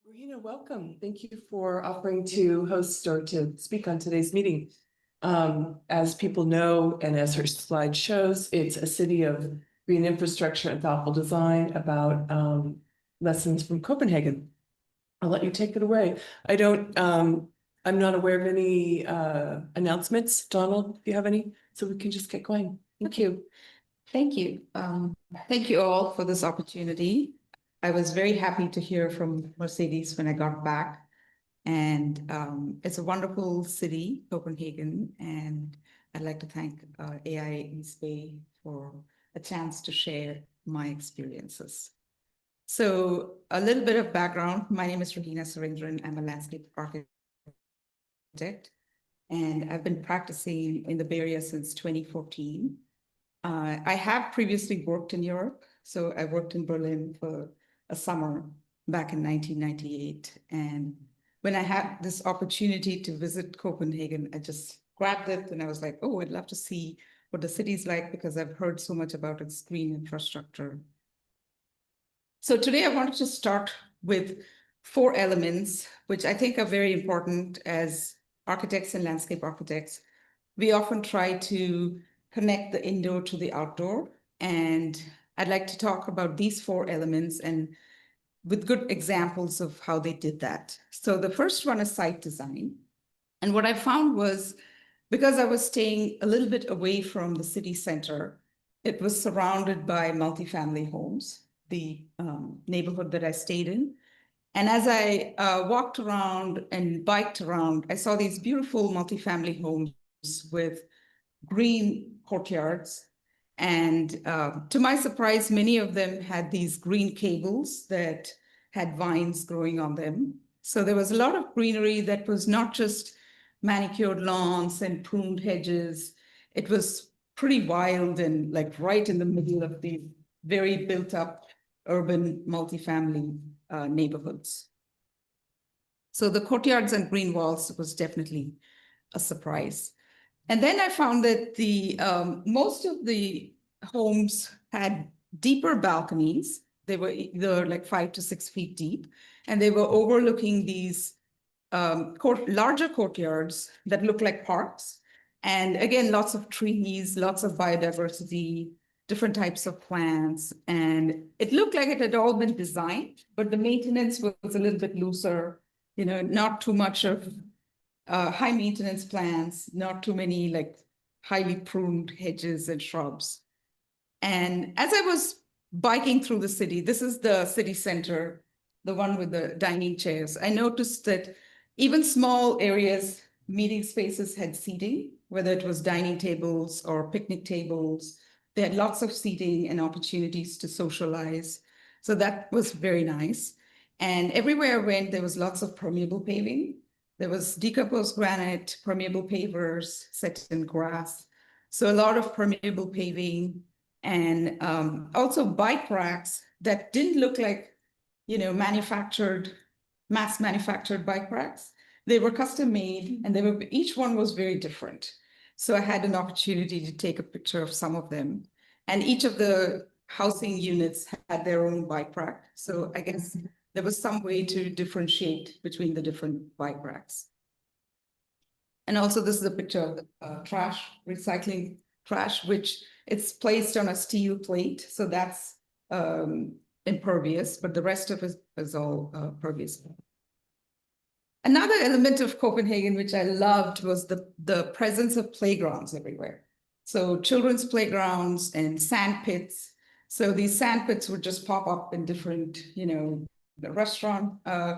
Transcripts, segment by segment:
Ruhina, welcome. Thank you for offering to host or to speak on today's meeting. As people know, and as her slide shows, it's a city of green infrastructure and thoughtful design about lessons from Copenhagen. I'll let you take it away. I'm not aware of any announcements. Donald, if you have any, so we can just get going. Thank you. Thank you. Thank you all for this opportunity. I was very happy to hear from Mercedes when I got back. And it's a wonderful city, Copenhagen. And I'd like to thank AIA East Bay for a chance to share my experiences. So a little bit of background. My name is Ruhina Sorendran. I'm a landscape architect. And I've been practicing in the Bay Area since 2014. I have previously worked in Europe. So I worked in Berlin for a summer back in 1998. And when I had this opportunity to visit Copenhagen, I just grabbed it and I was like, oh, I'd love to see what the city's like because I've heard so much about its green infrastructure. So today I wanted to start with 4 elements, which I think are very important as architects and landscape architects. We often try to connect the indoor to the outdoor. And I'd like to talk about these 4 elements and with good examples of how they did that. So the first one is site design. And what I found was, because I was staying a little bit away from the city center, it was surrounded by multifamily homes, the neighborhood that I stayed in. And as I walked around and biked around, I saw these beautiful multifamily homes with green courtyards. And to my surprise, many of them had these green cables that had vines growing on them. So there was a lot of greenery that was not just manicured lawns and pruned hedges. It was pretty wild and like right in the middle of the very built up urban multifamily neighborhoods. So the courtyards and green walls was definitely a surprise. And then I found that the most of the homes had deeper balconies. They were either like 5 to 6 feet deep, and they were overlooking these larger courtyards that look like parks. And again, lots of trees, lots of biodiversity, different types of plants. And it looked like it had all been designed, but the maintenance was a little bit looser, not too much of high maintenance plants, not too many like highly pruned hedges and shrubs. And as I was biking through the city, this is the city center, the one with the dining chairs, I noticed that even small areas, meeting spaces had seating, whether it was dining tables or picnic tables. They had lots of seating and opportunities to socialize. So that was very nice. And everywhere I went, there was lots of permeable paving. There was decomposed granite, permeable pavers set in grass. So a lot of permeable paving and also bike racks that didn't look like, mass manufactured bike racks. They were custom made and each one was very different. So I had an opportunity to take a picture of some of them. And each of the housing units had their own bike rack. So I guess there was some way to differentiate between the different bike racks. And also this is a picture of the recycling trash, which it's placed on a steel plate. So that's impervious, but the rest of it is all pervious. Another element of Copenhagen, which I loved, was the presence of playgrounds everywhere. So children's playgrounds and sand pits. So these sand pits would just pop up in different, the restaurant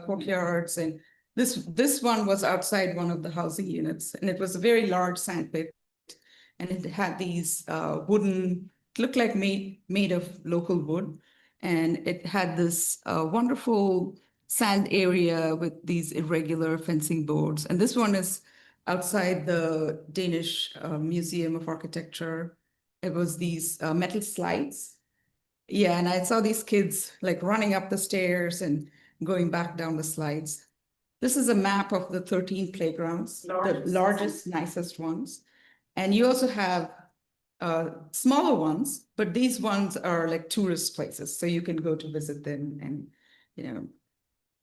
courtyards. And this one was outside one of the housing units, and it was a very large sand pit. And it had these wooden, looked like made of local wood. And it had this wonderful sand area with these irregular fencing boards. And this one is outside the Danish Museum of Architecture. It was these metal slides. Yeah, and I saw these kids like running up the stairs and going back down the slides. This is a map of the 13 playgrounds, the largest, nicest ones. And you also have smaller ones, but these ones are like tourist places. So you can go to visit them and,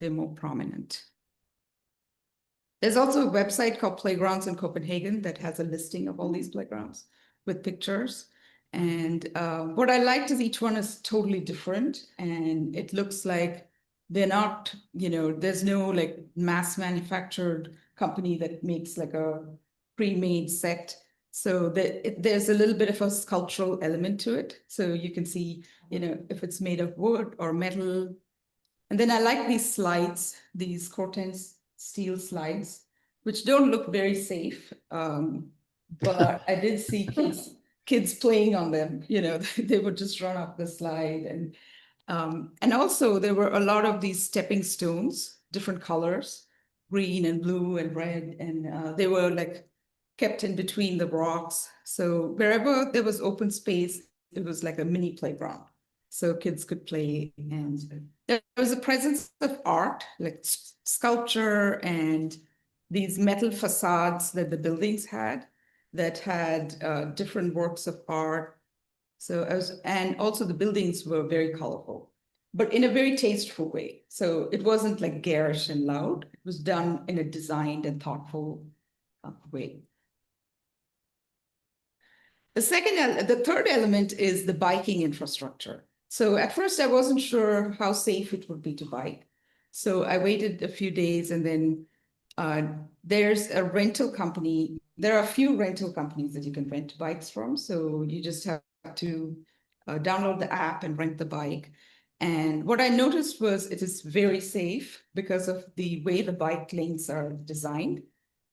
they're more prominent. There's also a website called Playgrounds in Copenhagen that has a listing of all these playgrounds with pictures. And what I liked is each one is totally different, and it looks like they're not, there's no like mass manufactured company that makes like a pre-made set. So there's a little bit of a sculptural element to it. So you can see, if it's made of wood or metal. And then I like these slides, these Cortens steel slides, which don't look very safe. But I did see kids playing on them. They would just run up the slide. And also there were a lot of these stepping stones, different colors, green and blue and red. And they were like kept in between the rocks. So wherever there was open space, it was like a mini playground. So kids could play. And there was a presence of art, like sculpture and these metal facades that the buildings had that had different works of art. And also the buildings were very colorful, but in a very tasteful way. So it wasn't like garish and loud. It was done in a designed and thoughtful way. The third element is the biking infrastructure. So at first I wasn't sure how safe it would be to bike. So I waited a few days, and then there's a rental company. There are a few rental companies that you can rent bikes from. So you just have to download the app and rent the bike. And what I noticed was it is very safe because of the way the bike lanes are designed.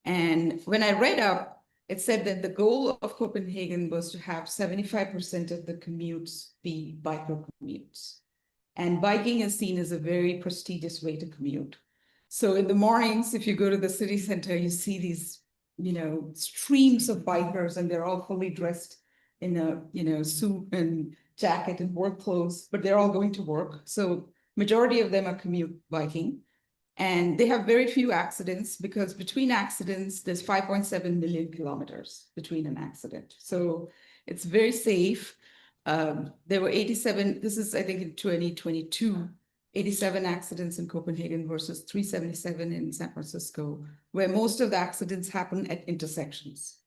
And when I read up, it said that the goal of Copenhagen was to have 75% of the commutes be biker commutes. And biking is seen as a very prestigious way to commute. So in the mornings, if you go to the city center, you see these, streams of bikers, and they're all fully dressed in a, suit and jacket and work clothes, but they're all going to work. So majority of them are commute biking. And they have very few accidents because between accidents, there's 5.7 million kilometers between an accident. So it's very safe. There were 87, this is, I think, in 2022, 87 accidents in Copenhagen versus 377 in San Francisco, where most of the accidents happen at intersections.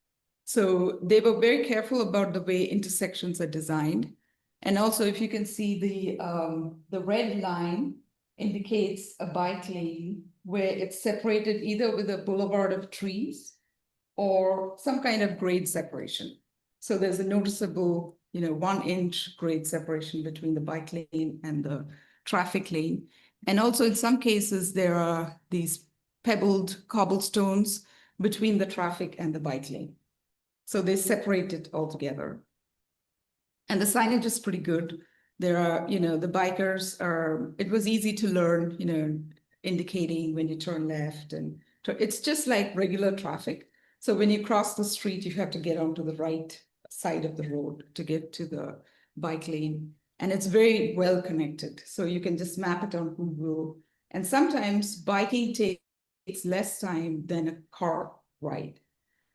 So they were very careful about the way intersections are designed. And also, if you can see the red line indicates a bike lane where it's separated either with a boulevard of trees or some kind of grade separation. So there's a noticeable, 1-inch grade separation between the bike lane and the traffic lane. And also in some cases, there are these pebbled cobblestones between the traffic and the bike lane. So they separate it altogether. And the signage is pretty good. There are, the bikers are, it was easy to learn, indicating when you turn left, and it's just like regular traffic. So when you cross the street, you have to get onto the right side of the road to get to the bike lane. And it's very well connected. So you can just map it on Google. And sometimes biking takes less time than a car ride.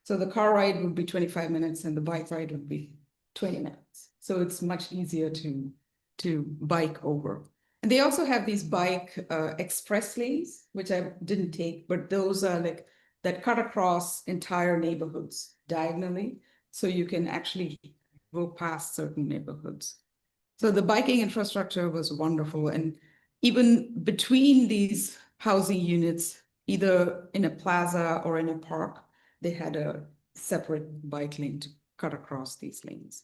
So the car ride would be 25 minutes and the bike ride would be 20 minutes. So it's much easier to bike over. And they also have these bike express lanes, which I didn't take, but those are like that cut across entire neighborhoods diagonally. So you can actually go past certain neighborhoods. So the biking infrastructure was wonderful. And even between these housing units, either in a plaza or in a park, they had a separate bike lane to cut across these lanes.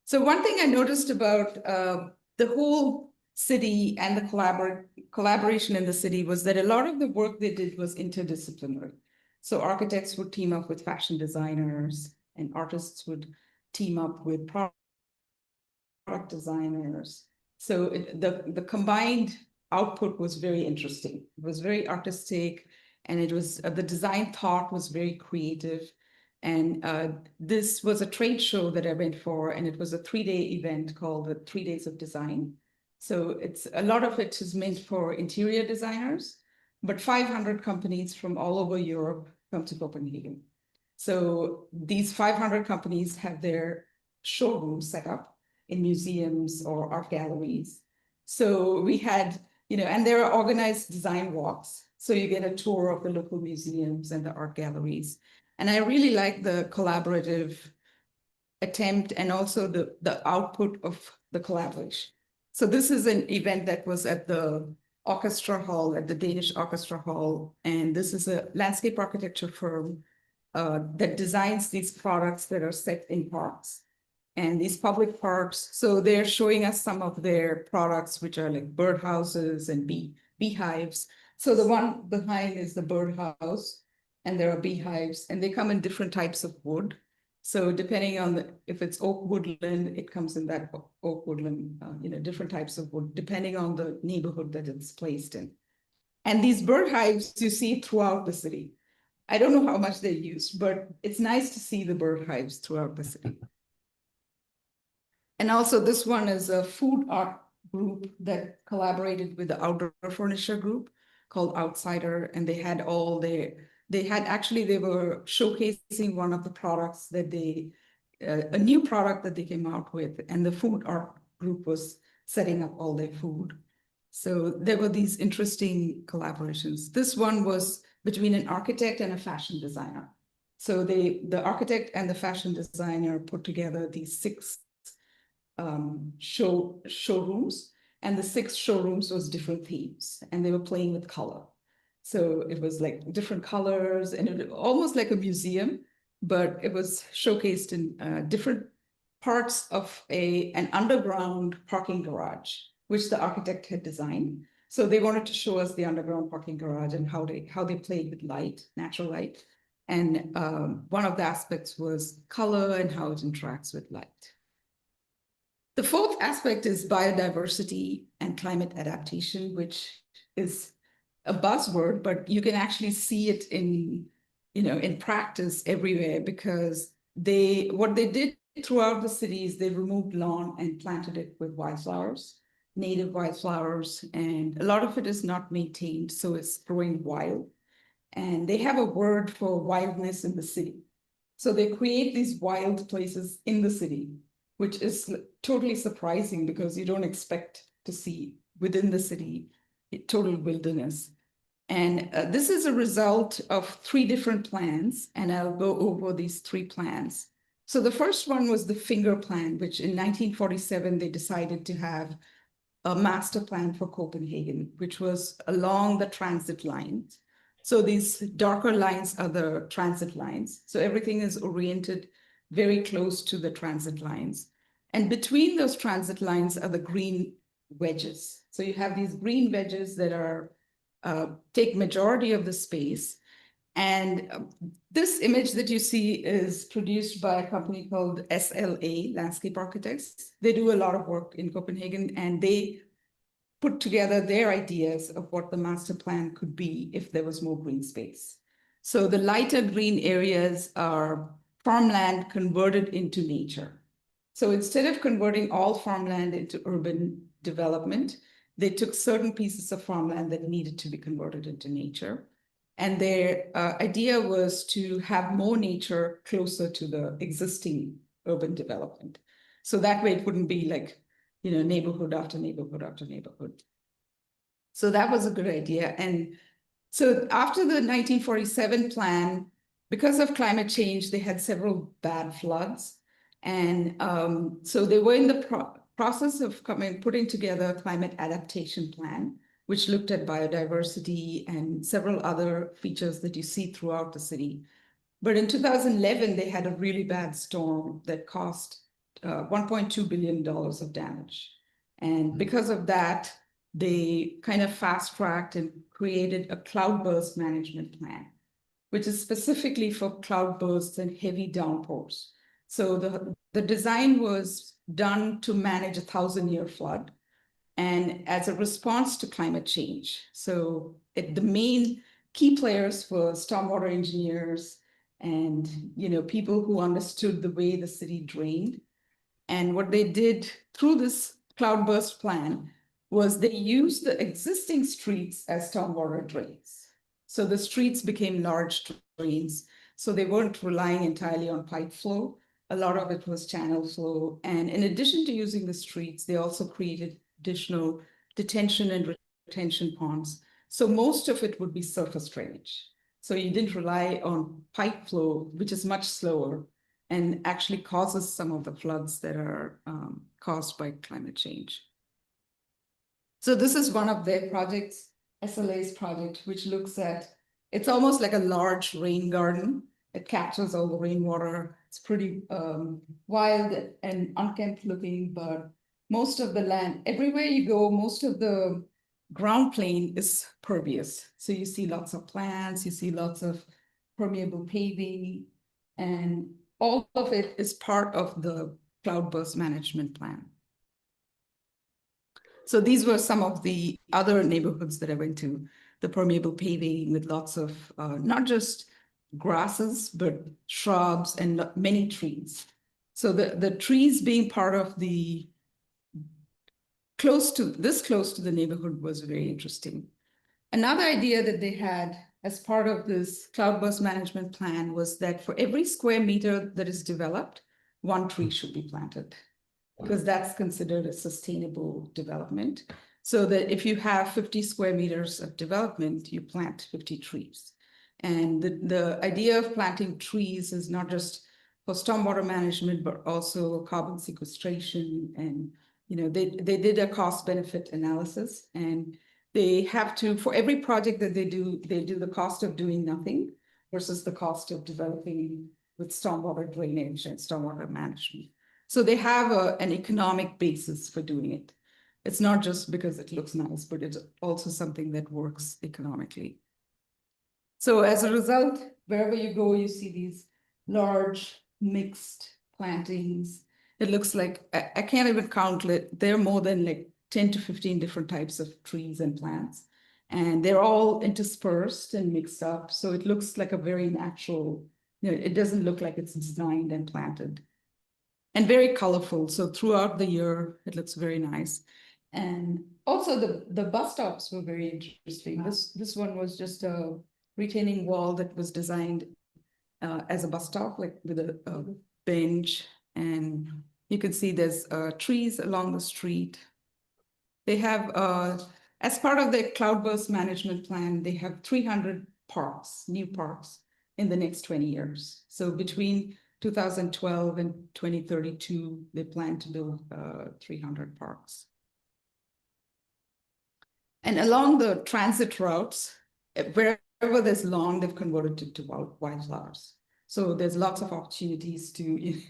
So one thing I noticed about the whole city and the collaboration in the city was that a lot of the work they did was interdisciplinary. So architects would team up with fashion designers, and artists would team up with product designers. So the combined output was very interesting. It was very artistic, and it was the design thought was very creative. And this was a trade show that I went for, and it was a 3-day event called the 3 Days of Design. So it's a lot of it is meant for interior designers, but 500 companies from all over Europe come to Copenhagen. So these 500 companies have their showrooms set up in museums or art galleries. So we had and there are organized design walks. So you get a tour of the local museums and the art galleries. And I really like the collaborative attempt and also the output of the collaboration. So this is an event that was at the orchestra hall, at the Danish orchestra hall. And this is a landscape architecture firm that designs these products that are set in parks and these public parks. So they're showing us some of their products, which are like birdhouses and beehives. So the one behind is the birdhouse, and there are beehives, and they come in different types of wood. So depending on if it's oak woodland, it comes in that oak woodland, different types of wood, depending on the neighborhood that it's placed in. And these bird hives you see throughout the city. I don't know how much they use, but it's nice to see the bird hives throughout the city. And also this one is a food art group that collaborated with the outdoor furniture group called Outsider. And they had they were showcasing one of the products that a new product that they came out with. And the food art group was setting up all their food. So there were these interesting collaborations. This one was between an architect and a fashion designer. So the architect and the fashion designer put together these 6 showrooms, and the 6 showrooms was different themes, and they were playing with color. So it was like different colors, and it almost like a museum, but it was showcased in different parts of an underground parking garage, which the architect had designed. So they wanted to show us the underground parking garage and how they played with light, natural light. And one of the aspects was color and how it interacts with light. The 4th aspect is biodiversity and climate adaptation, which is a buzzword, but you can actually see it in practice everywhere, because what they did throughout the cities, they removed lawn and planted it with wildflowers, native wildflowers, and a lot of it is not maintained, so it's growing wild. And they have a word for wildness in the city. So they create these wild places in the city, which is totally surprising because you don't expect to see within the city total wilderness. And this is a result of 3 different plans, and I'll go over these 3 plans. So the first one was the Finger Plan, which in 1947, they decided to have a master plan for Copenhagen, which was along the transit lines. So these darker lines are the transit lines. So everything is oriented very close to the transit lines. And between those transit lines are the green wedges. So you have these green wedges that take majority of the space. And this image that you see is produced by a company called SLA, Landscape Architects. They do a lot of work in Copenhagen, and they put together their ideas of what the master plan could be if there was more green space. So the lighter green areas are farmland converted into nature. So instead of converting all farmland into urban development, they took certain pieces of farmland that needed to be converted into nature. And their idea was to have more nature closer to the existing urban development. So that way it wouldn't be like, neighborhood after neighborhood after neighborhood. So that was a good idea. And so after the 1947 plan, because of climate change, they had several bad floods. And so they were in the process of putting together a climate adaptation plan, which looked at biodiversity and several other features that you see throughout the city. But in 2011, they had a really bad storm that cost $1.2 billion of damage. And because of that, they kind of fast-tracked and created a cloudburst management plan, which is specifically for cloudbursts and heavy downpours. So the design was done to manage a 1,000-year flood and as a response to climate change. So the main key players were stormwater engineers and people who understood the way the city drained. And what they did through this cloudburst plan was they used the existing streets as stormwater drains. So the streets became large drains. So they weren't relying entirely on pipe flow. A lot of it was channel flow. And in addition to using the streets, they also created additional detention and retention ponds. So most of it would be surface drainage. So you didn't rely on pipe flow, which is much slower and actually causes some of the floods that are caused by climate change. So this is one of their projects, SLA's project, which looks at, it's almost like a large rain garden. It captures all the rainwater. It's pretty wild and unkempt looking, but most of the land, everywhere you go, most of the ground plane is pervious. So you see lots of plants, you see lots of permeable paving, and all of it is part of the cloudburst management plan. So these were some of the other neighborhoods that I went to, the permeable paving with lots of not just grasses, but shrubs and many trees. So the trees being part of the close to the neighborhood was very interesting. Another idea that they had as part of this cloudburst management plan was that for every square meter that is developed, one tree should be planted, because that's considered a sustainable development. So that if you have 50 square meters of development, you plant 50 trees. And the idea of planting trees is not just for stormwater management, but also carbon sequestration. And they did a cost benefit analysis, and they have to, for every project that they do the cost of doing nothing versus the cost of developing with stormwater drainage and stormwater management. So they have an economic basis for doing it. It's not just because it looks nice, but it's also something that works economically. So as a result, wherever you go, you see these large mixed plantings. It looks like, I can't even count it. There are more than like 10 to 15 different types of trees and plants. And they're all interspersed and mixed up. So it looks like a very natural, it doesn't look like it's designed and planted. And very colorful. So throughout the year, it looks very nice. And also the bus stops were very interesting. This one was just a retaining wall that was designed as a bus stop, like with a bench. And you can see there's trees along the street. They have, as part of their cloudburst management plan, they have 300 parks, new parks in the next 20 years. So between 2012 and 2032, they plan to build 300 parks. And along the transit routes, wherever there's lawn, they've converted it to wildflowers. So there's lots of opportunities to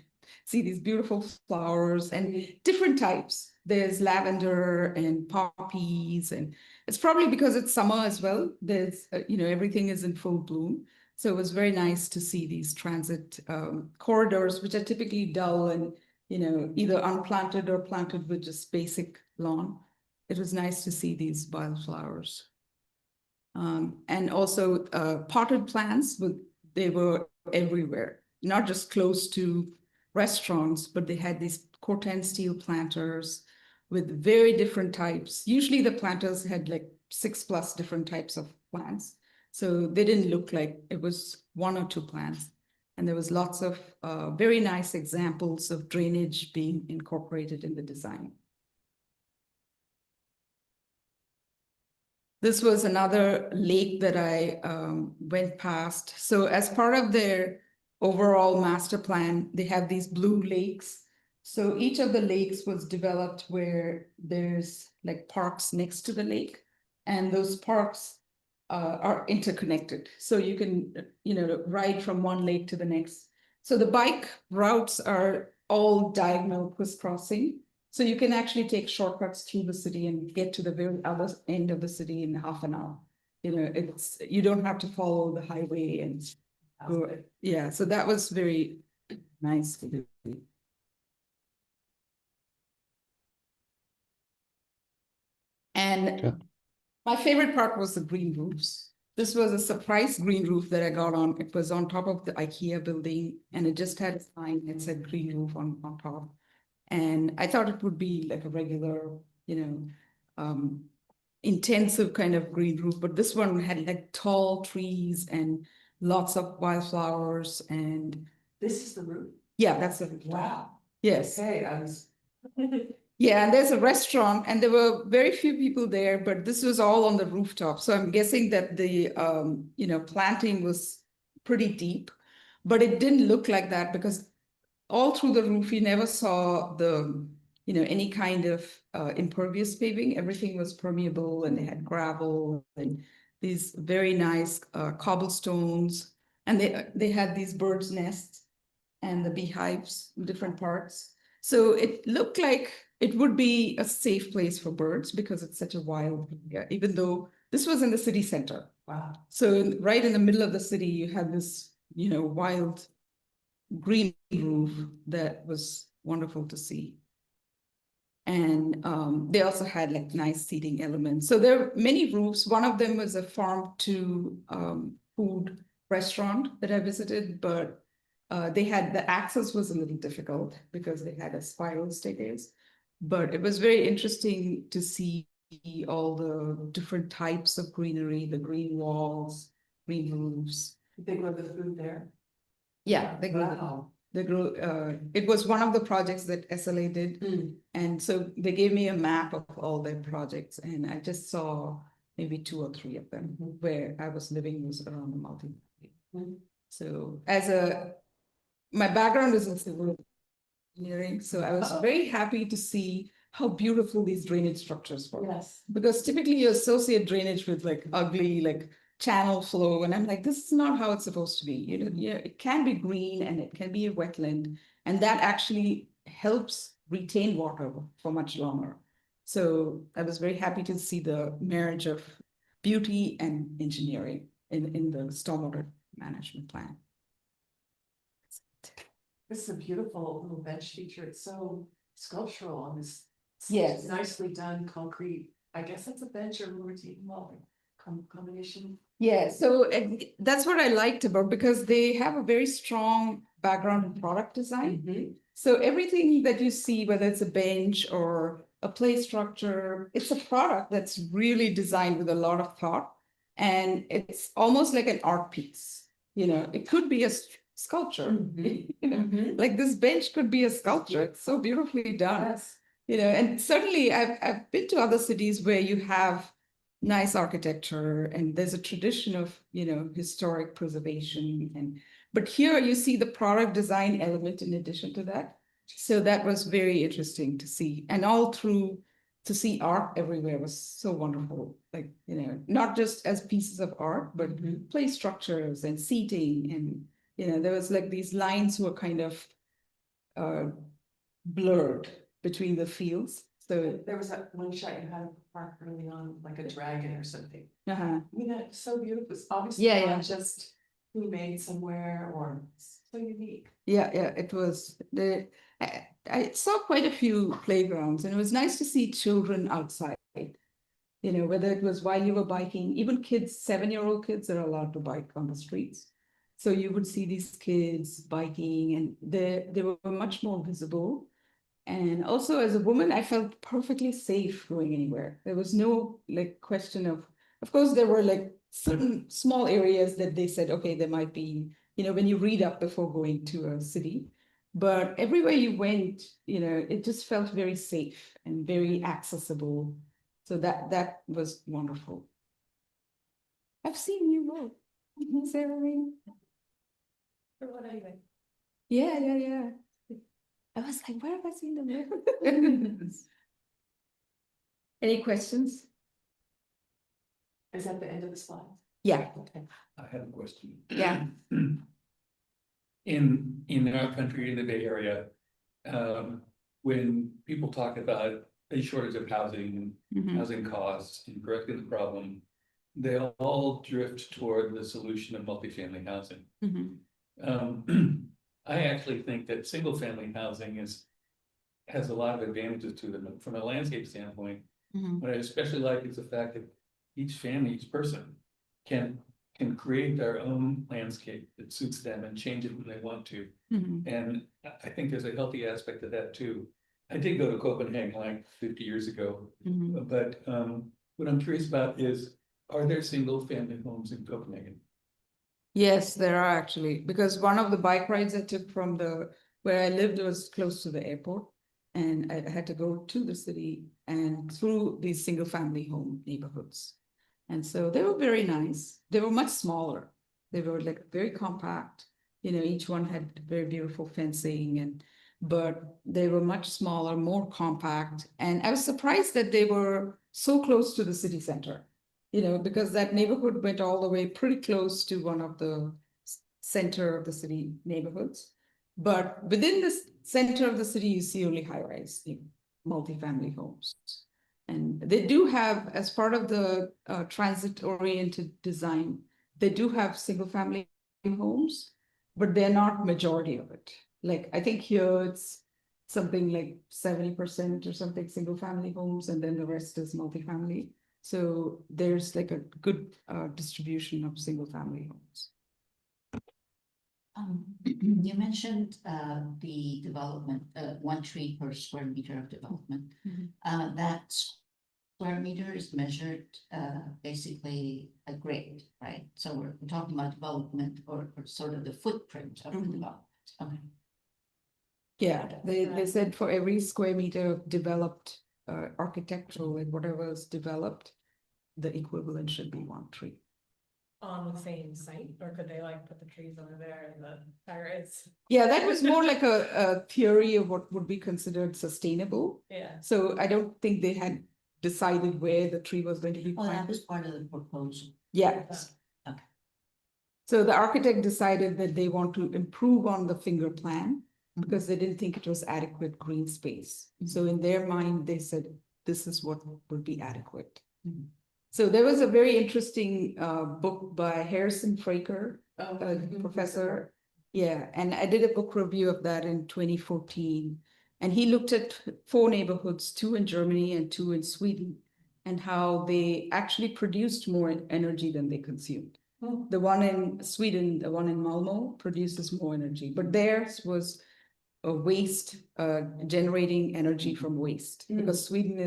see these beautiful flowers and different types. There's lavender and poppies, and it's probably because it's summer as well. There's, everything is in full bloom. So it was very nice to see these transit corridors, which are typically dull and, either unplanted or planted with just basic lawn. It was nice to see these wildflowers. And also potted plants, they were everywhere, not just close to restaurants, but they had these corten steel planters with very different types. Usually the planters had like 6+ different types of plants. So they didn't look like it was 1 or 2 plants. And there was lots of very nice examples of drainage being incorporated in the design. This was another lake that I went past. So as part of their overall master plan, they have these blue lakes. So each of the lakes was developed where there's like parks next to the lake, and those parks are interconnected. So you can, ride from one lake to the next. So the bike routes are all diagonal crisscrossing. So you can actually take shortcuts through the city and get to the very other end of the city in half an hour. You don't have to follow the highway and go. Yeah, so that was very nice to do. And my favorite part was the green roofs. This was a surprise green roof that I got on. It was on top of the IKEA building, and it just had a sign that said green roof on top. And I thought it would be like a regular, intensive kind of green roof, but this one had like tall trees and lots of wildflowers. And this is the roof? Yeah, that's the roof. Wow. Yes. Okay, I was Yeah, and there's a restaurant, and there were very few people there, but this was all on the rooftop. So I'm guessing that the planting was pretty deep, but it didn't look like that because all through the roof, you never saw any kind of impervious paving. Everything was permeable, and they had gravel and these very nice cobblestones, and they had these birds' nests and the beehives in different parts. So it looked like it would be a safe place for birds because it's such a wild area, even though this was in the city center. Wow. So right in the middle of the city, you had this, wild green roof that was wonderful to see. And they also had like nice seating elements. So there are many roofs. One of them was a farm to food restaurant that I visited, but the access was a little difficult because they had a spiral staircase. But it was very interesting to see all the different types of greenery, the green walls, green roofs. Did they grow the food there? Yeah, they grew. Wow. It was one of the projects that SLA did. And so they gave me a map of all their projects, and I just saw maybe 2 or 3 of them. Where I was living was around the multi. So my background is in civil engineering, so I was very happy to see how beautiful these drainage structures were. Yes. Because typically you associate drainage with like ugly, like channel flow, and I'm like, this is not how it's supposed to be. It can be green and it can be a wetland, and that actually helps retain water for much longer. So I was very happy to see the marriage of beauty and engineering in the stormwater management plan. This is a beautiful little bench feature. It's so sculptural on this. Yes. Nicely done concrete. I guess that's a bench or combination. Yeah, so that's what I liked about, because they have a very strong background in product design. So everything that you see, whether it's a bench or a play structure, it's a product that's really designed with a lot of thought. And it's almost like an art piece. It could be a sculpture. Like this bench could be a sculpture. It's so beautifully done. Yes. And certainly I've been to other cities where you have nice architecture and there's a tradition of historic preservation, but here you see the product design element in addition to that. So that was very interesting to see, and all through to see art everywhere was so wonderful. Like not just as pieces of art, but play structures and seating, and there was like these lines were kind of blurred between the fields. So there was that one shot you had of the park early on, like a dragon or something. It's so beautiful. It's obviously not just who made somewhere, or so unique. Yeah, it was. I saw quite a few playgrounds, and it was nice to see children outside. Whether it was while you were biking, even kids, 7-year-old kids are allowed to bike on the streets. So you would see these kids biking, and they were much more visible. And also as a woman, I felt perfectly safe going anywhere. There was no question of course, there were certain small areas that they said, okay, there might be, when you read up before going to a city, but everywhere you went, it just felt very safe and very accessible. So that was wonderful. I've seen you work, Sarah. For what anyway? Yeah. I was like, where have I seen them? Any questions? Is that the end of the slide? Yeah. Okay. I have a question. Yeah. In our country, in the Bay Area, when people talk about a shortage of housing, housing costs, and correcting the problem, they all drift toward the solution of multifamily housing. I actually think that single family housing has a lot of advantages to them from a landscape standpoint. What I especially like is the fact that each family, each person can create their own landscape that suits them and change it when they want to. And I think there's a healthy aspect of that too. I did go to Copenhagen like 50 years ago, but what I'm curious about is, are there single family homes in Copenhagen? Yes, there are actually, because one of the bike rides I took from where I lived was close to the airport. And I had to go to the city and through these single family home neighborhoods. And so they were very nice. They were much smaller. They were like very compact. You know, each one had very beautiful fencing but they were much smaller, more compact. And I was surprised that they were so close to the city center, you know, because that neighborhood went all the way pretty close to one of the center of the city neighborhoods. But within the center of the city, you see only high-rise, multifamily homes. And they do have, as part of the transit-oriented design, they do have single-family homes, but they're not majority of it. Like, I think here it's something like 70% or something single-family homes, and then the rest is multifamily. So there's like a good distribution of single-family homes. You mentioned the development, 1 tree per square meter of development. That square meter is measured basically a grade, right? So we're talking about development or sort of the footprint of the development. Okay. Yeah, they said for every square meter of developed architectural and whatever is developed, the equivalent should be 1 tree. On the same site, or could they like put the trees over there and the terrace? Yeah, that was more like a theory of what would be considered sustainable. Yeah. So I don't think they had decided where the tree was going to be Oh, that planted. was part of the proposal. Yeah. Okay. So the architect decided that they want to improve on the finger plan because they didn't think it was adequate green space. So in their mind, they said, this is what would be adequate. So there was a very interesting book by Harrison Fraker, professor. Yeah, and I did a book review of that in 2014. And he looked at 4 neighborhoods, 2 in Germany and 2 in Sweden, and how they actually produced more energy than they consumed. The one in Sweden, the one in Malmö, produces more energy, but theirs was a waste, generating energy from waste, because Sweden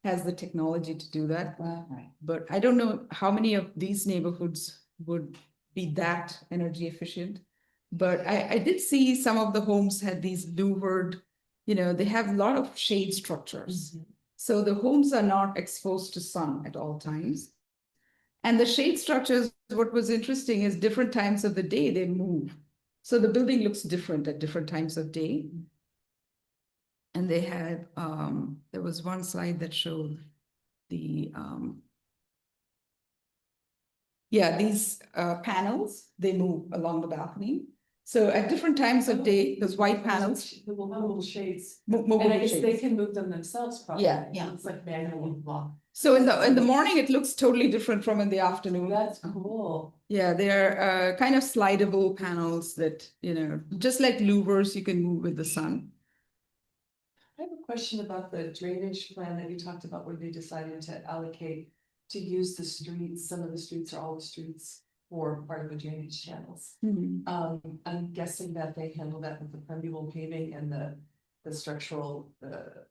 has the technology to do that. Right. But I don't know how many of these neighborhoods would be that energy efficient. But I did see some of the homes had these louvered, you know, they have a lot of shade structures. So the homes are not exposed to sun at all times. And the shade structures, what was interesting is different times of the day they move. So the building looks different at different times of day. And they had, there was one slide that showed the, these panels, they move along the balcony. So at different times of day, those white panels. The movable shades. Movable And I guess they shades. can move them themselves probably. Yeah. It's like manual block. So in the morning, it looks totally different from in the afternoon. That's cool. Yeah, they're kind of slidable panels that, you know, just like louvers, you can move with the sun. I have a question about the drainage plan that you talked about where they decided to allocate to use the streets. Some of the streets are all the streets for part of the drainage channels. I'm guessing that they handle that with the permeable paving and the structural, the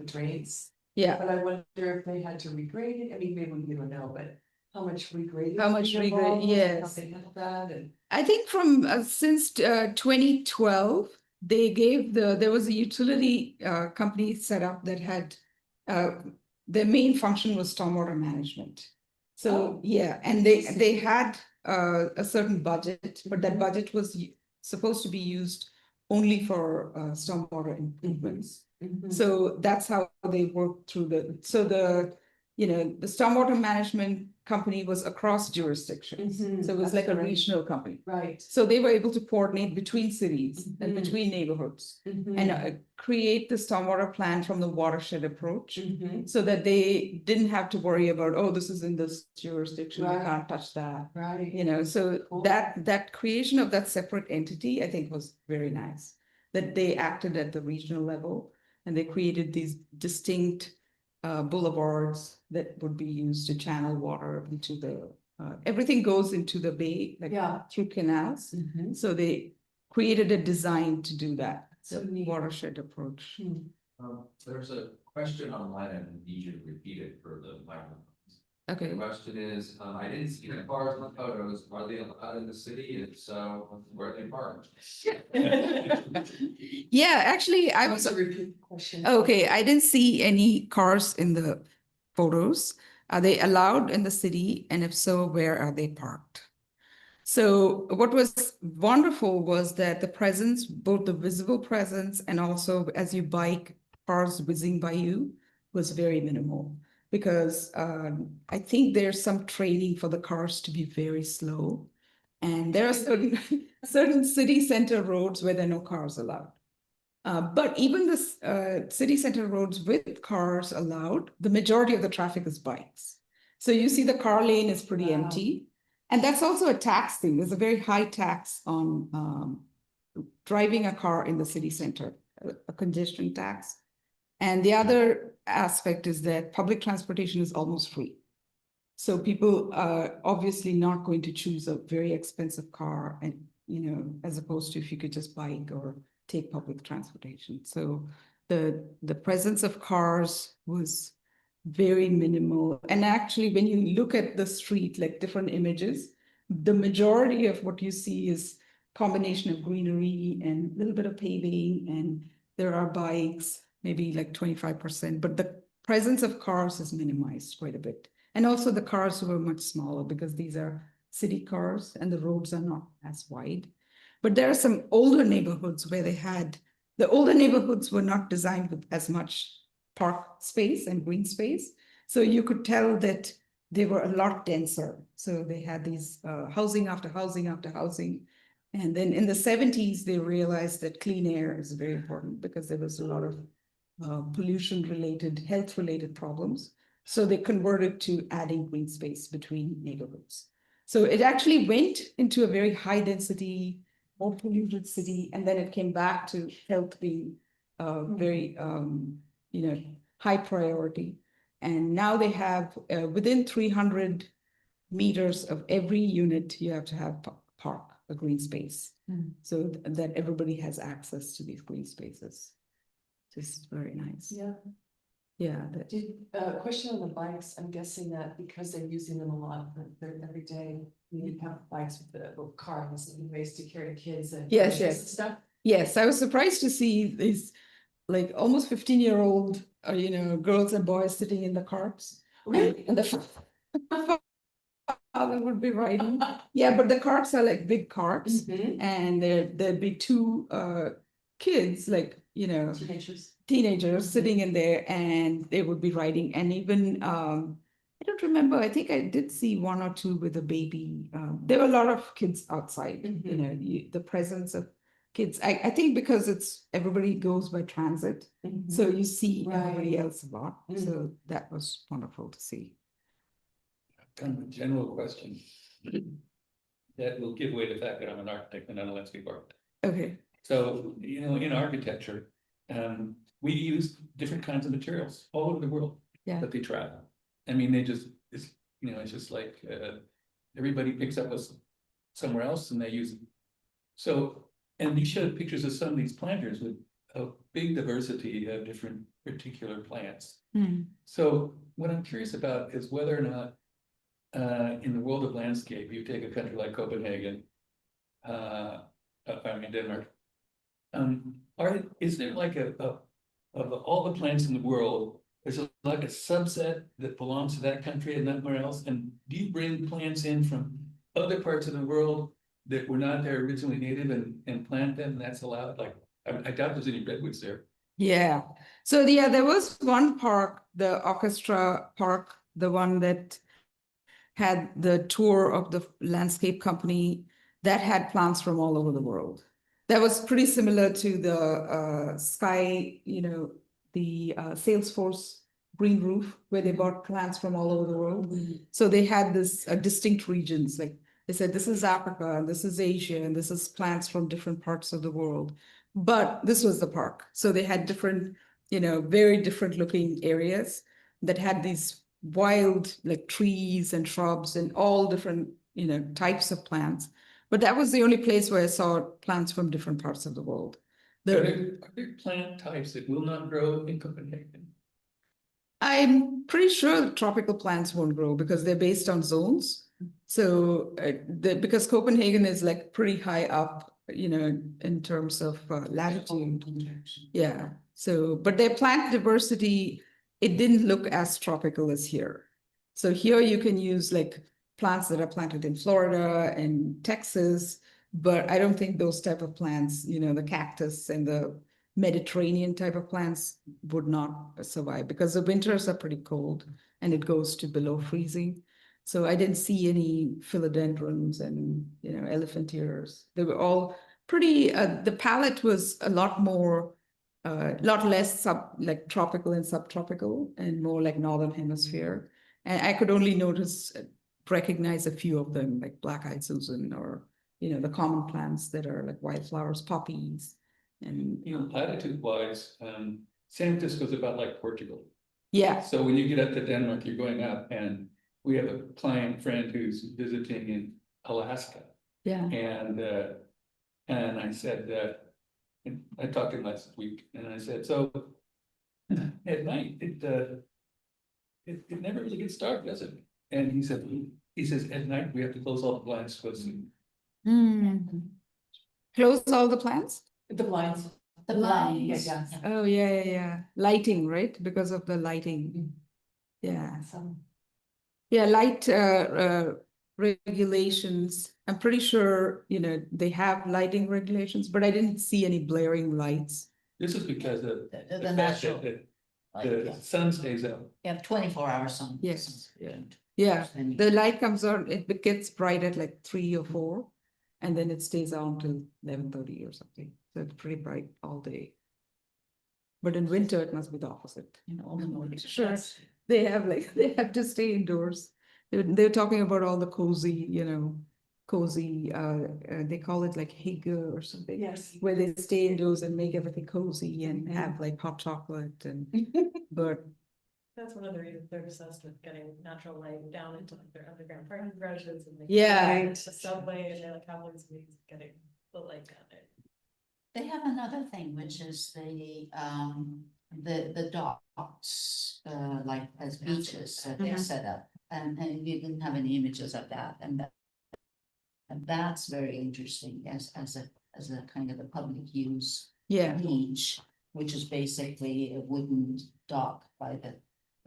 drains. Yeah. But I wonder if they had to regrade it. I mean, maybe we don't know, but how much regrading? How much is involved, regrade- yes. How they handle that and. I think from since 2012, they gave there was a utility company set up that had their main function was stormwater management. So yeah, and they had a certain budget, but that budget was supposed to be used only for stormwater improvements. So that's how they worked through the stormwater management company was across jurisdictions. So it was like a regional company. Right. So they were able to coordinate between cities and between neighborhoods and create the stormwater plan from the watershed approach so that they didn't have to worry about, oh, this is in this jurisdiction, we can't touch that. Right. You know, so that creation of that separate entity, I think was very nice, that they acted at the regional level and they created these distinct boulevards that would be used to channel water into the, everything goes into the bay, like through canals. So they created a design to do that, the watershed approach. There's a question online and I need you to repeat it for the microphone. Okay. The question is, I didn't see the cars in the photos, are they allowed in the city, if so, where are they parked? Yeah, actually, I was, To repeat the question. okay, I didn't see any cars in the photos. Are they allowed in the city? And if so, where are they parked? So what was wonderful was that the presence, both the visible presence and also as you bike, cars whizzing by you, was very minimal. Because I think there's some training for the cars to be very slow. And there are certain, certain city center roads where there are no cars allowed. But even the city center roads with cars allowed, the majority of the traffic is bikes. So you see the car lane is pretty Wow. empty. And that's also a tax thing. There's a very high tax on driving a car in the city center, a congestion tax. And the other aspect is that public transportation is almost free. So people are obviously not going to choose a very expensive car and, as opposed to if you could just bike or take public transportation. So the presence of cars was very minimal. And actually, when you look at the street, like different images, the majority of what you see is combination of greenery and a little bit of paving, and there are bikes, maybe like 25%, but the presence of cars is minimized quite a bit. And also the cars were much smaller because these are city cars and the roads are not as wide. But there are some older neighborhoods where the older neighborhoods were not designed with as much park space and green space. So you could tell that they were a lot denser. So they had these housing after housing after housing. And then in the 70s, they realized that clean air is very important because there was a lot of pollution-related, health-related problems. So they converted to adding green space between neighborhoods. So it actually went into a very high density, more polluted city, and then it came back to health being very, high priority. And now they have within 300 meters of every unit, you have to have park, a green space, so that everybody has access to these green spaces. This is very nice. Yeah. Yeah. Question on the bikes, I'm guessing that because they're using them a lot, they're every day, you have bikes with the little cars and ways to carry kids and. Yes, and yes. Stuff. Yes, I was surprised to see these like almost 15-year-old, girls and boys sitting in the carts. Really? And the father would be riding. Yeah, but the carts are like big carts, Mhm. and there'd be two kids, like, teenagers sitting in there, and they would be riding. And even I don't remember, I think I did see one or two with a baby. There were a lot of kids outside, the presence of kids. I think because everybody goes by transit, so you see everybody else a lot. So that was wonderful to see. Kind of a general question that will give away the fact that I'm an architect and not a landscape architect. Okay. So, in architecture, we use different kinds of materials all over the world that they travel. I mean, it's just like everybody picks up somewhere else and they use it. So, and you showed pictures of some of these planters with a big diversity of different particular plants. So what I'm curious about is whether or not in the world of landscape, you take a country like Copenhagen, Denmark, is there like of all the plants in the world, there's like a subset that belongs to that country and nowhere else? And do you bring plants in from other parts of the world that were not there originally native and plant them, and that's allowed? Like, I doubt there's any redwoods there. Yeah. So there was one park, the orchestra park, the one that had the tour of the landscape company that had plants from all over the world. That was pretty similar to the Sky, the Salesforce green roof, where they bought plants from all over the world. So they had this distinct regions, like they said, this is Africa, and this is Asia, and this is plants from different parts of the world. But this was the park. So they had different, very different looking areas that had these wild like trees and shrubs and all different, types of plants. But that was the only place where I saw plants from different parts of the world. Are there plant types that will not grow in Copenhagen? I'm pretty sure tropical plants won't grow because they're based on zones. So because Copenhagen is like pretty high up, in terms of latitude. Yeah. So, but their plant diversity, it didn't look as tropical as here. So here you can use like plants that are planted in Florida and Texas, but I don't think those type of plants, the cactus and the Mediterranean type of plants would not survive because the winters are pretty cold and it goes to below freezing. So I didn't see any philodendrons and, elephant ears. They were all pretty, the palette was a lot more, lot less like tropical and subtropical and more like Northern Hemisphere. And I could only recognize a few of them, like black-eyed Susan or, the common plants that are like wildflowers, poppies. And latitude wise, San Francisco is about like Portugal. yeah, So when you get up to Denmark, you're going up, and we have a client friend who's visiting in Alaska. yeah, And I said that, I talked to him last week, and I said, so at night, it never really gets dark, does it? And he says, at night, we have to close all the blinds to go sleep. Close all the plants. The blinds. The blinds. Yeah. Oh, yeah. Lighting, right? Because of the lighting. Yeah. Yeah, light regulations. I'm pretty sure, they have lighting regulations, but I didn't see any blaring lights. This is because of The the fact natural. that Like, the yeah. sun stays out. You have 24-hour sun. Yes. Yeah. Yeah, Then you- the light comes on, it gets bright at like 3 or 4, and then it stays on till 11:30 or something. So it's pretty bright all day. But in winter, it must be the opposite. all the morning. Sure, they have to stay indoors. They're talking about all the cozy, they call it like hygge or something. Yes. Where they stay indoors and make everything cozy and have like hot chocolate and, but That's one of the reasons they're obsessed with getting natural light down into like their underground parking garages and like. Yeah. The subway and they like have all these ways of getting the light down there. They have another thing, which is the docks, like as beaches that they're set up. And you didn't have any images of that, and that's very interesting as a kind of a public use yeah. beach, which is basically a wooden dock by the.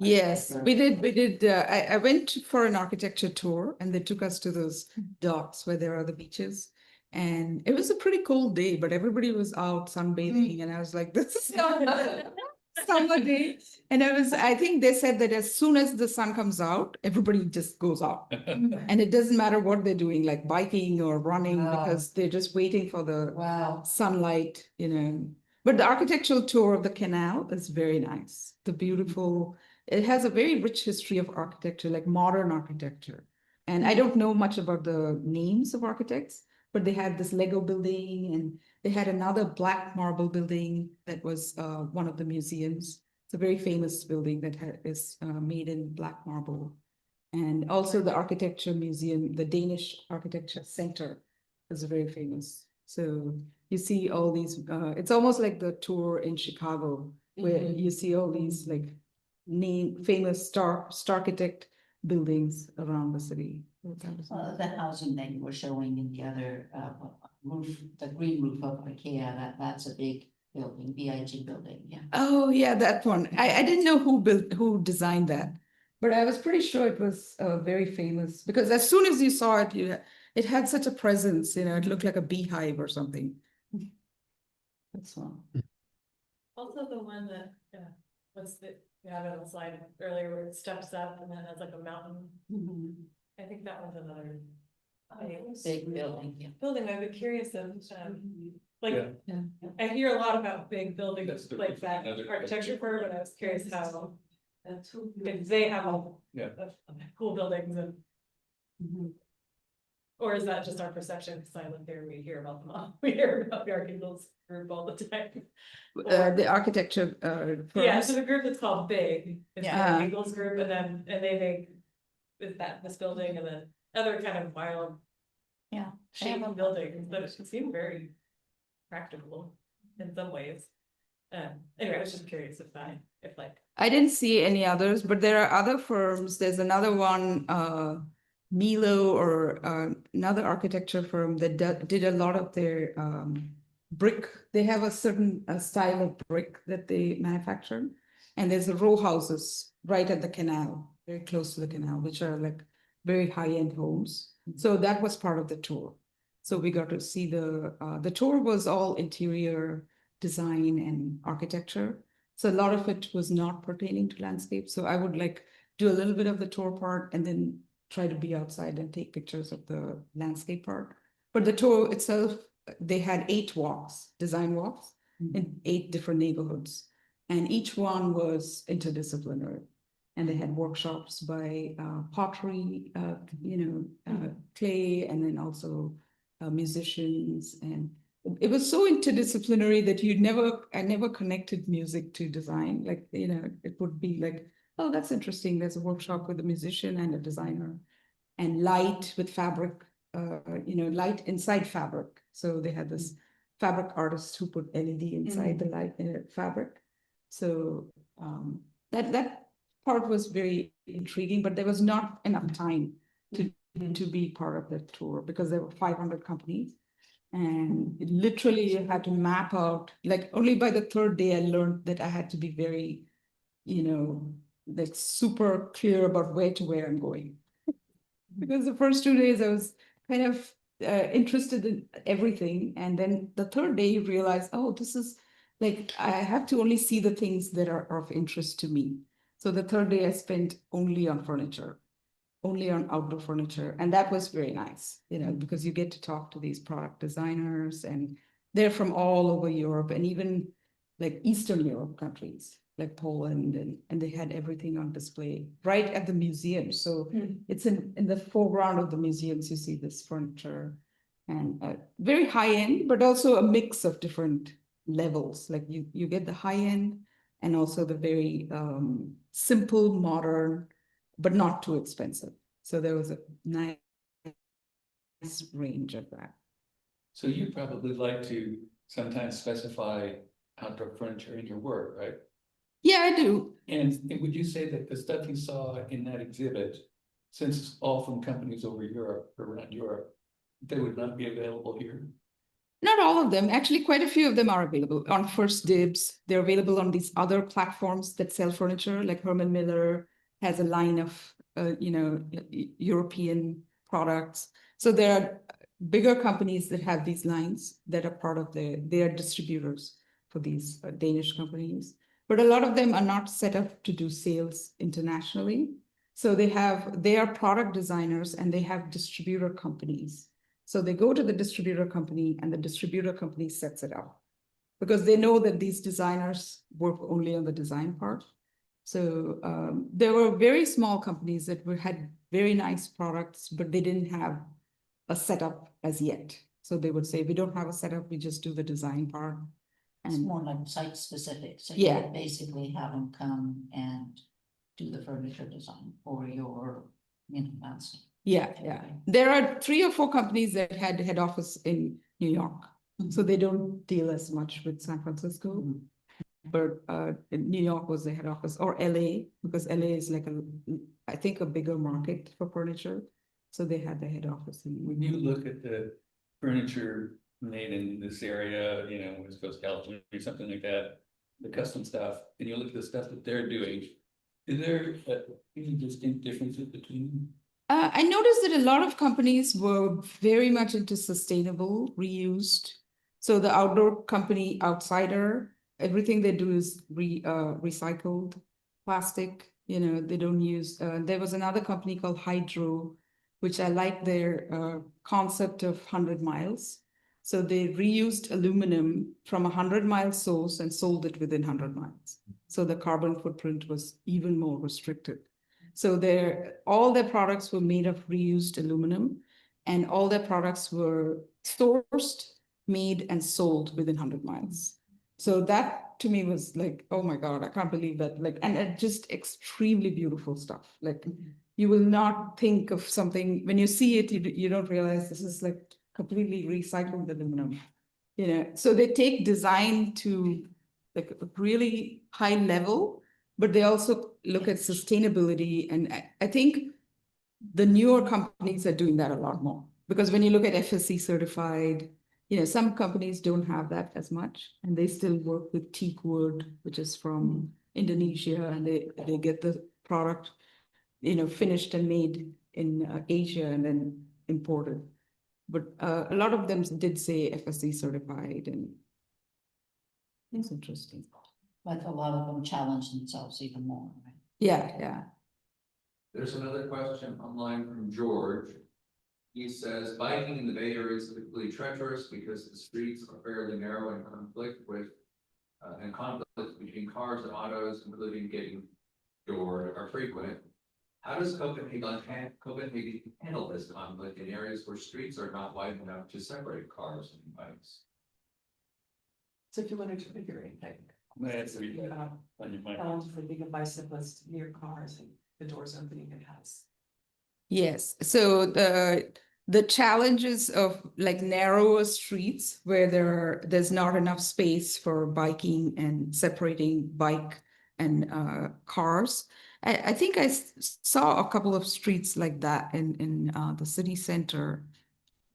Yes, we did. I went for an architecture tour and they took us to those docks where there are the beaches. And it was a pretty cold day, but everybody was out sunbathing and I was like, this is not a summer day. And I think they said that as soon as the sun comes out, everybody just goes out. And it doesn't matter what they're doing, like biking or running, Wow. because they're just waiting for the Wow. sunlight, But the architectural tour of the canal is very nice. The beautiful, it has a very rich history of architecture, like modern architecture. And I don't know much about the names of architects, but they had this Lego building and they had another black marble building that was one of the museums. It's a very famous building that is made in black marble. And also the architecture museum, the Danish Architecture Center is very famous. So you see all these, it's almost like the tour in Chicago, where you see all these like famous star architect buildings around the city. The housing that you were showing in the other roof, the green roof of IKEA, that's a big building, BIG building, yeah. Oh yeah, that one. I didn't know who designed that, but I was pretty sure it was very famous because as soon as you saw it, it had such a presence. It looked like a beehive or something. That's one. Also the one that, we have it on the slide earlier where it steps up and then has like a mountain. I think that one's another. Big building, yeah. Building, I'd be curious of, like, Yeah. I hear a lot about big buildings That's the- like that another- architecture firm, but I was curious how. If they have all. Yeah. Cool buildings and. Or is that just our perception, because I live there, we hear about them all, we hear about the architects group all the time. The architecture. Yeah, firms. so the group is called Big, it's Yeah. the Eagles group, and they make. Is that this building and then other kind of wild. Yeah. Shape of buildings, but it seemed very practical in some ways. Anyway, I was just curious if like, I didn't see any others, but there are other firms. There's another one, Milo, or another architecture firm that did a lot of their brick. They have a certain style of brick that they manufacture. And there's the row houses right at the canal, very close to the canal, which are like very high-end homes. So that was part of the tour. So we got to see the tour was all interior design and architecture. So a lot of it was not pertaining to landscape. So I would like do a little bit of the tour part and then try to be outside and take pictures of the landscape part. But the tour itself, they had 8 walks, design walks, in 8 different neighborhoods. And each one was interdisciplinary. And they had workshops by pottery, clay, and then also musicians. And it was so interdisciplinary that I never connected music to design. Like, it would be like, oh, that's interesting. There's a workshop with a musician and a designer, and light with fabric, light inside fabric. So they had this fabric artist who put LED inside the light fabric. So that part was very intriguing, but there was not enough time to be part of that tour because there were 500 companies. And literally you had to map out, like only by the 3rd day I learned that I had to be very, like super clear about where I'm going. Because the first 2 days I was kind of interested in everything. And then the 3rd day you realize, oh, this is like, I have to only see the things that are of interest to me. So the 3rd day I spent only on furniture, only on outdoor furniture. And that was very nice, because you get to talk to these product designers, and they're from all over Europe, and even like Eastern Europe countries, like Poland, and they had everything on display right at the museum. So it's in the foreground of the museums, you see this furniture, and very high end, but also a mix of different levels. Like you get the high end and also the very simple, modern, but not too expensive. So there was a nice range of that. So you probably like to sometimes specify outdoor furniture in your work, right? Yeah, I do. And would you say that the stuff you saw in that exhibit, since it's all from companies around Europe, they would not be available here? Not all of them. Actually, quite a few of them are available on First Dibs. They're available on these other platforms that sell furniture, like Herman Miller has a line of, European products. So there are bigger companies that have these lines that are part of they are distributors for these Danish companies. But a lot of them are not set up to do sales internationally. So they are product designers and they have distributor companies. So they go to the distributor company and the distributor company sets it up because they know that these designers work only on the design part. So there were very small companies that had very nice products, but they didn't have a setup as yet. So they would say, we don't have a setup, we just do the design part. It's more like site specific, so Yeah. you would basically have them come and do the furniture design for your, landscape. Yeah. There are 3 or 4 companies that had head office in New York. So they don't deal as much with San Francisco. But New York was the head office, or LA, because LA is like I think a bigger market for furniture. So they had the head office. When you look at the furniture made in this area, West Coast California, something like that, the custom stuff, and you look at the stuff that they're doing, is there any distinct differences between them? I noticed that a lot of companies were very much into sustainable, reused. So the outdoor company Outsider, everything they do is recycled plastic. They don't use. There was another company called Hydro, which I like their concept of 100 miles. So they reused aluminum from 100-mile source and sold it within 100 miles. So the carbon footprint was even more restricted. So all their products were made of reused aluminum, and all their products were sourced, made, and sold within 100 miles. So that to me was like, oh my God, I can't believe that. And just extremely beautiful stuff. Like you will not think of something, when you see it, you don't realize this is like completely recycled aluminum. So they take design to like a really high level, but they also look at sustainability. And I think the newer companies are doing that a lot more, because when you look at FSC certified, some companies don't have that as much, and they still work with teak wood, which is from Indonesia, and they get the product, finished and made in Asia and then imported. But a lot of them did say FSC certified, and it's interesting. But a lot of them challenge themselves even more, right? Yeah. There's another question online from George. He says, biking in the Bay Area is typically treacherous because the streets are fairly narrow and conflicts between cars and autos, including getting doored, are frequent. How does Copenhagen handle this conflict in areas where streets are not wide enough to separate cars and bikes? So if you wanted to figure anything. That's on your mind. Challenge for being a bicyclist near cars and the doors opening in house. Yes. So the challenges of like narrower streets where there's not enough space for biking and separating bike and cars. I think I saw a couple of streets like that in the city center.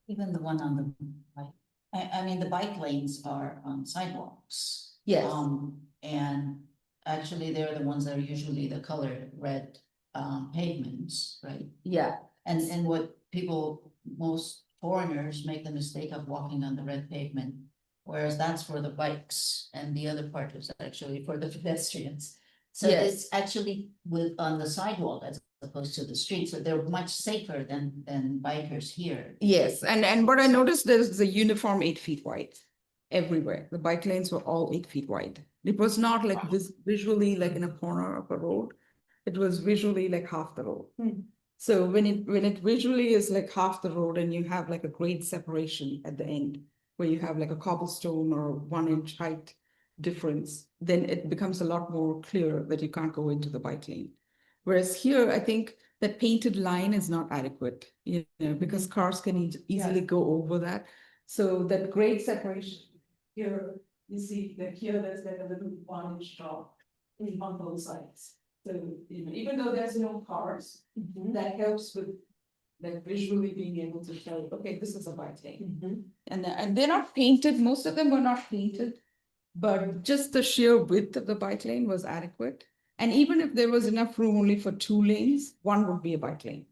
Even the one on the, right, I mean, the bike lanes are on sidewalks. Yes. And actually, they're the ones that are usually the colored red pavements, right? Yeah. And what most foreigners make the mistake of walking on the red pavement, whereas that's for the bikes, and the other part is actually for the pedestrians. So Yes. it's actually on the sidewalk as opposed to the street, so they're much safer than bikers here. Yes, and what I noticed, there's a uniform 8 feet wide everywhere. The bike lanes were all 8 feet wide. It was not like visually like in a corner of a road. It was visually like half the road. So when it visually is like half the road, and you have like a grade separation at the end, where you have like a cobblestone or 1 inch height difference, then it becomes a lot more clear that you can't go into the bike lane. Whereas here, I think that painted line is not adequate, because cars can easily go over that. So that grade separation here, you see that here there's like a little 1 inch drop on both sides. So even though there's no cars, that helps with like visually being able to tell, okay, this is a bike lane. And they're not painted, most of them were not painted, but just the sheer width of the bike lane was adequate. And even if there was enough room only for 2 lanes, 1 would be a bike lane.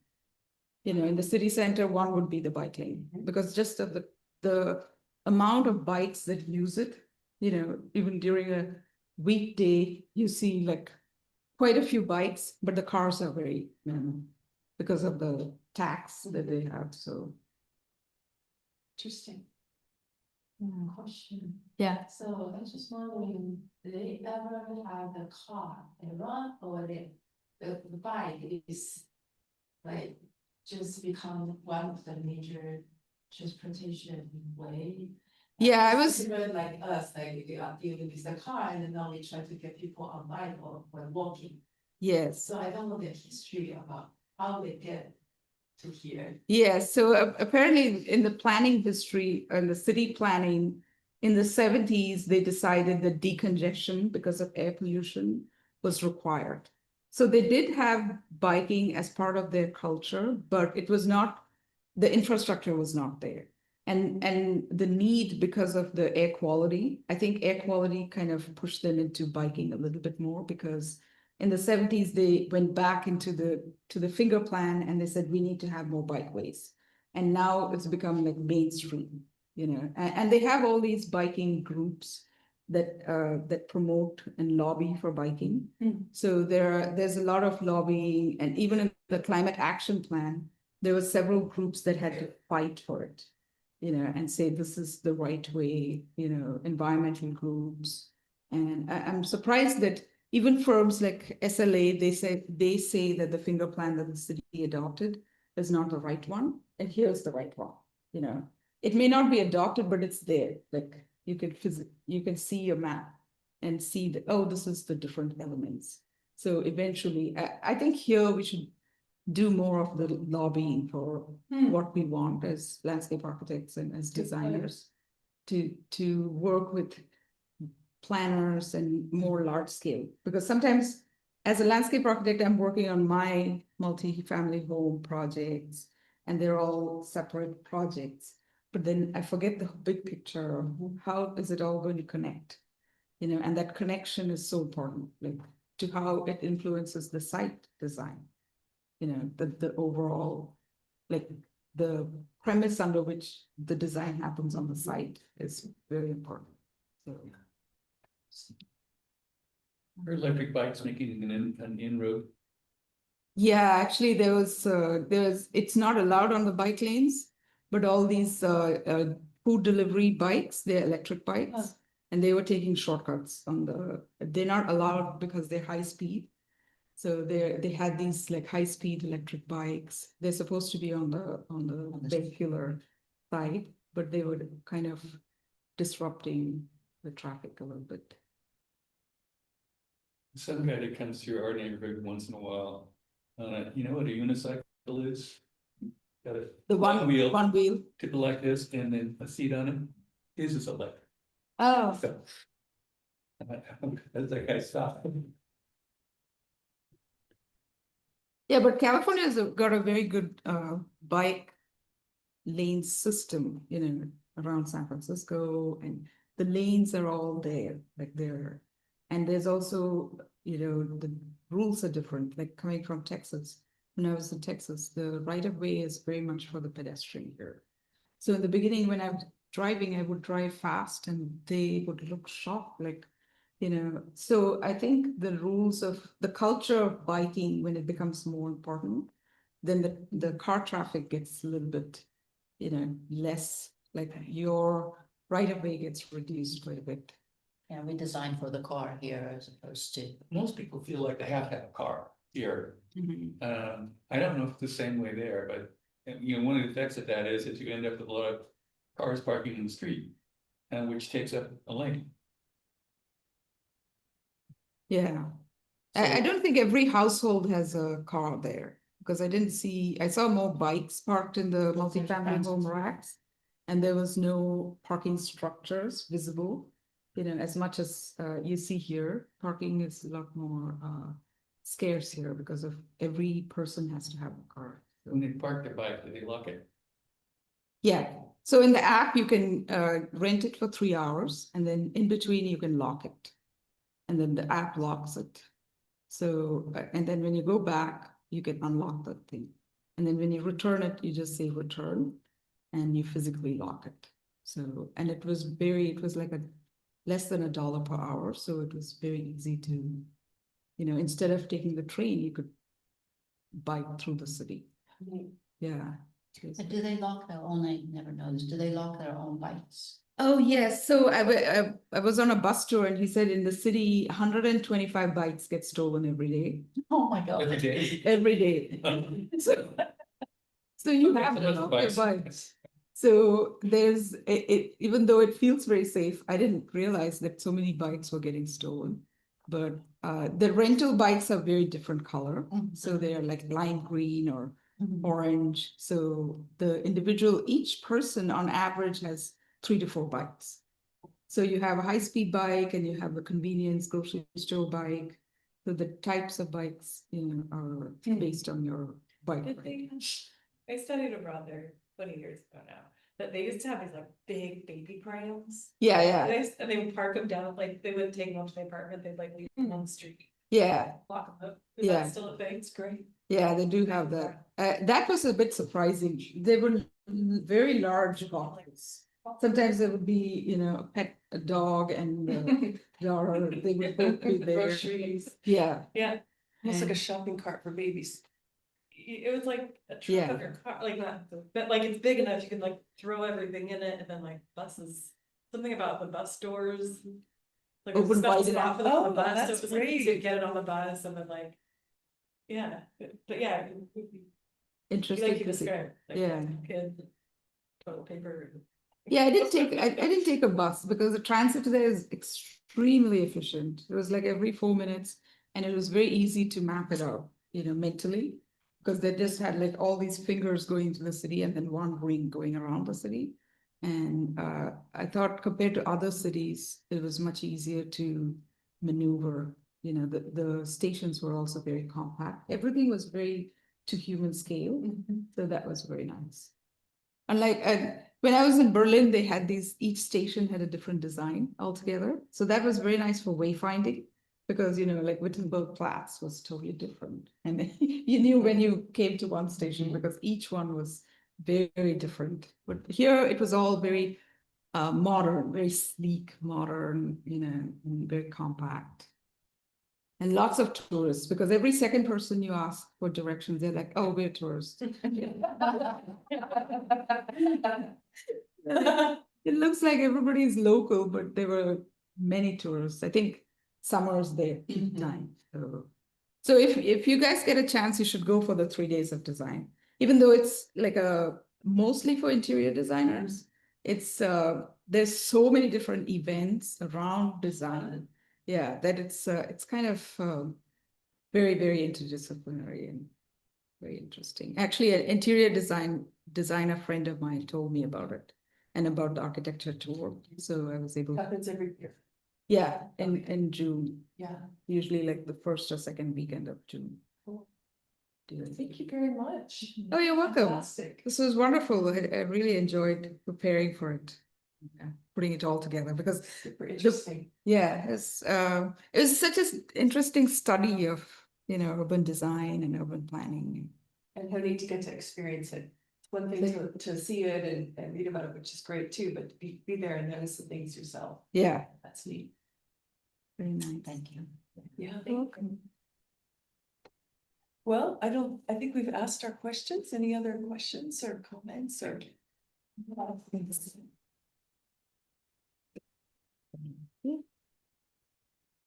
In the city center, 1 would be the bike lane, because just of the amount of bikes that use it, even during a weekday, you see like quite a few bikes, but the cars are very minimal because of the tax that they have. So Interesting. Question. yeah. So I was just wondering, did they ever have the car and run, or the bike is like just become one of the major transportation way? Yeah, I was. Even like us, like we are dealing with the car, and now we try to get people on bike or walking. Yes. So I don't know the history about how they get to here. Yeah, so apparently in the planning history and the city planning in the 70s, they decided that decongestion because of air pollution was required. So they did have biking as part of their culture, but it was not, the infrastructure was not there. And the need because of the air quality, I think air quality kind of pushed them into biking a little bit more, because in the 70s, they went back into the finger plan, and they said, we need to have more bikeways. And now it's become like mainstream, and they have all these biking groups that promote and lobby for biking. So there's a lot of lobbying, and even in the climate action plan, there were several groups that had to fight for it, and say this is the right way, environmental groups. And I'm surprised that even firms like SLA, they say that the finger plan that the city adopted is not the right one, and here's the right one. It may not be adopted, but it's there. Like you can see your map and see that, oh, this is the different elements. So eventually, I think here we should do more of the lobbying for what we want as landscape architects and as designers to work with planners and more large scale. Because sometimes as a landscape architect, I'm working on my multi-family home projects and they're all separate projects. But then I forget the big picture of how is it all going to connect? You know, and that connection is so important, like to how it influences the site design. You know, the overall, like the premise under which the design happens on the site is very important. So, Are electric bikes making an inroad? yeah, actually there's it's not allowed on the bike lanes, but all these food delivery bikes, they're electric bikes. And they were taking shortcuts on they're not allowed because they're high speed. So they had these like high speed electric bikes. They're supposed to be on the vehicular side, but they were kind of disrupting the traffic a little bit. Some guy that comes through our neighborhood once in a while, you know what a unicycle is? Got The one wheel. tip like this, and then a seat on it. His is electric. Oh, So. That's like I stopped. yeah, but California's got a very good bike lane system, you know, around San Francisco, and the lanes are all there, like there. And there's also, you know, the rules are different, like coming from Texas. When I was in Texas, the right of way is very much for the pedestrian here. So in the beginning, when I was driving, I would drive fast and they would look shocked, like, you know. So I think the rules of the culture of biking, when it becomes more important, then the car traffic gets a little bit, you know, less, like your right of way gets reduced quite a bit. Yeah, we designed for the car here as opposed to. Most people feel like they have to have a car here. I don't know if it's the same way there, but you know, one of the effects of that is that you end up with a lot of cars parking in the street, and which takes up a lane. Yeah. I don't think every household has a car there, because I saw more bikes parked in the multi-family home racks, and there was no parking structures visible, you know, as much as you see here. Parking is a lot more scarce here because of every person has to have a car. So, When they park their bike, do they lock it? yeah. So in the app, you can rent it for 3 hours, and then in between you can lock it. And then the app locks it. So, and then when you go back, you can unlock that thing. And then when you return it, you just say return and you physically lock it. So, and it was like less than $1 per hour. So it was very easy to, you know, instead of taking the train, you could bike through the city. Yeah. But do they lock their own? I never noticed. Do they lock their own bikes? Oh, yes. So I was on a bus tour and he said in the city, 125 bikes get stolen every day. Oh, my God. Every day. Every day. So you have to lock your bikes. So there's even though it feels very safe, I didn't realize that so many bikes were getting stolen. But the rental bikes are very different color. So they're like lime green or orange. So the each person on average has 3 to 4 bikes. So you have a high-speed bike and you have a convenience grocery store bike. So the types of bikes, you know, are based on your bike. I studied abroad there 20 years ago now, but they used to have these like big baby prams. Yeah. And they would park them down, like they wouldn't take them up to the apartment, they'd like leave them on the street. Yeah. Lock them up. Is that still a thing? It's great. Yeah, they do have that. That was a bit surprising. They were very large boxes. Sometimes there would be, you know, a dog and a daughter. They would both be there. Groceries. Yeah. Yeah, Almost like a shopping cart for babies. it was like a Yeah. truck or car, like not, but like it's big enough, you can like throw everything in it, and then like buses, something about the bus doors. Like a Open special wide spot enough. for them on the Oh, bus, so that's it was like great. to get it on the bus and then like. Yeah, but yeah. Interesting Like you to see. described, like Yeah. kid, toilet paper. Yeah, I didn't take a bus because the transit there is extremely efficient. It was like every 4 minutes, and it was very easy to map it out, you know, mentally, because they just had like all these fingers going to the city and then one ring going around the city. And I thought compared to other cities, it was much easier to maneuver. You know, the stations were also very compact. Everything was very to human scale. So that was very nice. Unlike when I was in Berlin, they had each station had a different design altogether. So that was very nice for wayfinding because, you know, like Wittenberg-Platz was totally different. And you knew when you came to one station because each one was very, very different. But here it was all very modern, very sleek, modern, you know, and very compact. And lots of tourists, because every second person you ask for directions, they're like, oh, we're tourists. It looks like everybody's local, but there were many tourists. I think summer's their peak time. So if you guys get a chance, you should go for the 3 days of design. Even though it's like mostly for interior designers, it's there's so many different events around design. Yeah, that it's kind of very, very interdisciplinary and very interesting. Actually, an interior designer friend of mine told me about it and about the architecture tour. So I was able to. Happens every year. Yeah, in June, Yeah. usually like the first or second weekend of June. Cool. Thank you very much. Oh, you're welcome. Fantastic. This was wonderful. I really enjoyed preparing for it. Yeah, putting it all together because Super interesting. yeah, it was such an interesting study of, you know, urban design and urban planning. And no need to get to experience it. It's one thing to see it and read about it, which is great too, but to be there and notice the things yourself. Yeah, That's neat. very nice. Thank you. Yeah. You're welcome. Well, I think we've asked our questions. Any other questions or comments or?